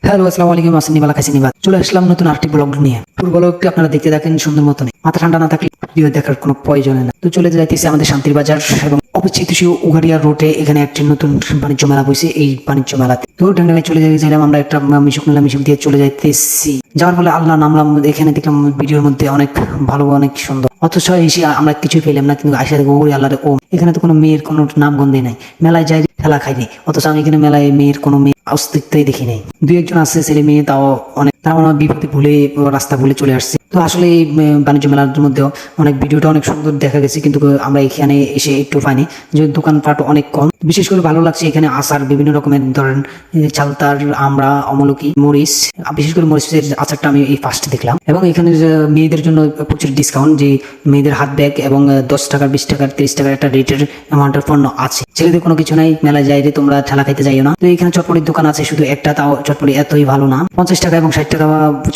Hello, আসসালামু আলাইকুম। আসেনি বালা খাইছি নিবাদ চলে আসলাম নতুন আরেকটি ব্লগ নিয়ে। পুরো ব্লগটি আপনারা দেখতে থাকেন সুন্দর মতন। মাথা ঠান্ডা না থাকলে ভিডিও দেখার কোনো প্রয়োজন না। তো চলে যাইতেছি আমাদের শান্তির বাজার এবং অবিচ্ছেদ্য উগাড়িয়া রোডে এখানে একটি নতুন বাণিজ্য মেলা বসে। এই বাণিজ্য মেলাতে তো ডাঙ্গালে চলে যাইছিলাম আমরা, একটা মিশুক নিলাম, মিশুক দিয়ে চলে যাইতেছি। যাওয়ার ফলে আল্লাহ নামলাম, এখানে দেখলাম ভিডিওর মধ্যে অনেক ভালো, অনেক সুন্দর, অথচ এসে আমরা কিছুই পেলাম না। কিন্তু আইসা দেখো ওরে আল্লাহ, ও এখানে তো কোনো মেয়ের কোনো নাম গন্ধে নাই। মেলায় যাই খেলা খাইনি, অথচ আমি এখানে মেলায় মেয়ের কোনো মেয়ে অস্তিত্বই দেখি নাই। দুই একজন আছে ছেলে মেয়ে, তাও অনেক, তার মানে বিপদে ভুলে রাস্তা ভুলে চলে আসছে। তো আসলে এই বাণিজ্য মেলার মধ্যে অনেক ভিডিওটা অনেক সুন্দর দেখা গেছে, কিন্তু আমরা এখানে এসে একটু পাইনি, যে দোকানপাট অনেক কম। বিশেষ করে ভালো লাগছে এখানে আচার, বিভিন্ন রকমের ধরেন চালতার, আমরা, অমলকি, মরিচ, বিশেষ করে মরিচের আচারটা আমি এই ফার্স্ট দেখলাম। এবং এখানে মেয়েদের জন্য প্রচুর ডিসকাউন্ট, যে মেয়েদের হাত ব্যাগ এবং 10 টাকার, 20 টাকার, 30 টাকার একটা রেটের অ্যামাউন্টের পণ্য আছে। ছেলেদের কোনো কিছু নাই, মেলায় যাই রে তোমরা ঠেলা খাইতে যাইও না। তো এখানে চটপটির দোকান আছে শুধু একটা, তাও চটপটি এতই ভালো না। 50 টাকা এবং 60 টাকা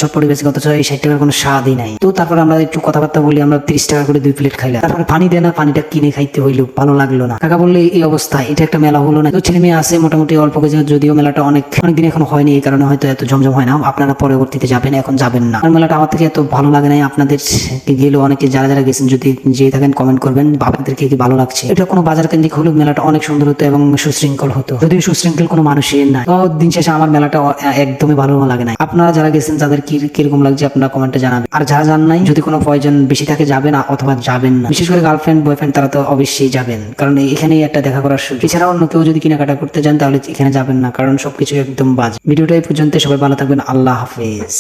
চটপটি বেশি, অথচ এই 60 টাকার কোনো স্বাদই নাই। তো তারপর আমরা একটু কথাবার্তা বলি, আমরা 30 টাকা করে 2 প্লেট খাইলাম। তারপরে পানি দেয় না, পানিটা কিনে খাইতে হইলো, ভালো লাগলো না। কাকা বললে এই অবস্থা, এটা একটা মেলা হলো না। তো ছেলে মেয়ে আছে মোটামুটি অল্প কিছু, যদিও মেলাটা অনেক দিন এখন হয়নি, এই কারণে হয়তো এত জমজম হয় না। আপনারা পরবর্তীতে যাবেন, এখন যাবেন না। আর মেলাটা আমার থেকে এত ভালো লাগে নাই। আপনাদের গেলেও অনেকে যারা যারা গেছেন যদি যেয়ে থাকেন কমেন্ট করবেন আপনাদেরকে কি ভালো লাগছে। এটা কোনো বাজার কেন্দ্রিক হলেও মেলাটা অনেক সুন্দর হতো এবং সুশৃঙ্খল হতো, যদিও সুশৃঙ্খল কোনো মানুষের নাই। তো দিন শেষে আমার মেলাটা একদমই ভালো লাগে নাই। আপনারা যারা গেছেন তাদের কিরকম লাগছে আপনারা কমেন্টে জানাবেন। আর যারা যান নাই, যদি কোনো প্রয়োজন বেশি থাকে যাবেন, অথবা যাবেন না। বিশেষ করে গার্লফ্রেন্ড বয়ফ্রেন্ড তারা তো অবশ্যই যাবেন, কারণ এখানেই একটা দেখা করার সুযোগ। এছাড়া অন্য কেউ যদি কেনাকাটা করতে যান তাহলে এখানে যাবেন না, কারণ সবকিছু একদম বাজে। ভিডিওটা এই পর্যন্ত, সবাই ভালো থাকবেন, আল্লাহ হাফেজ।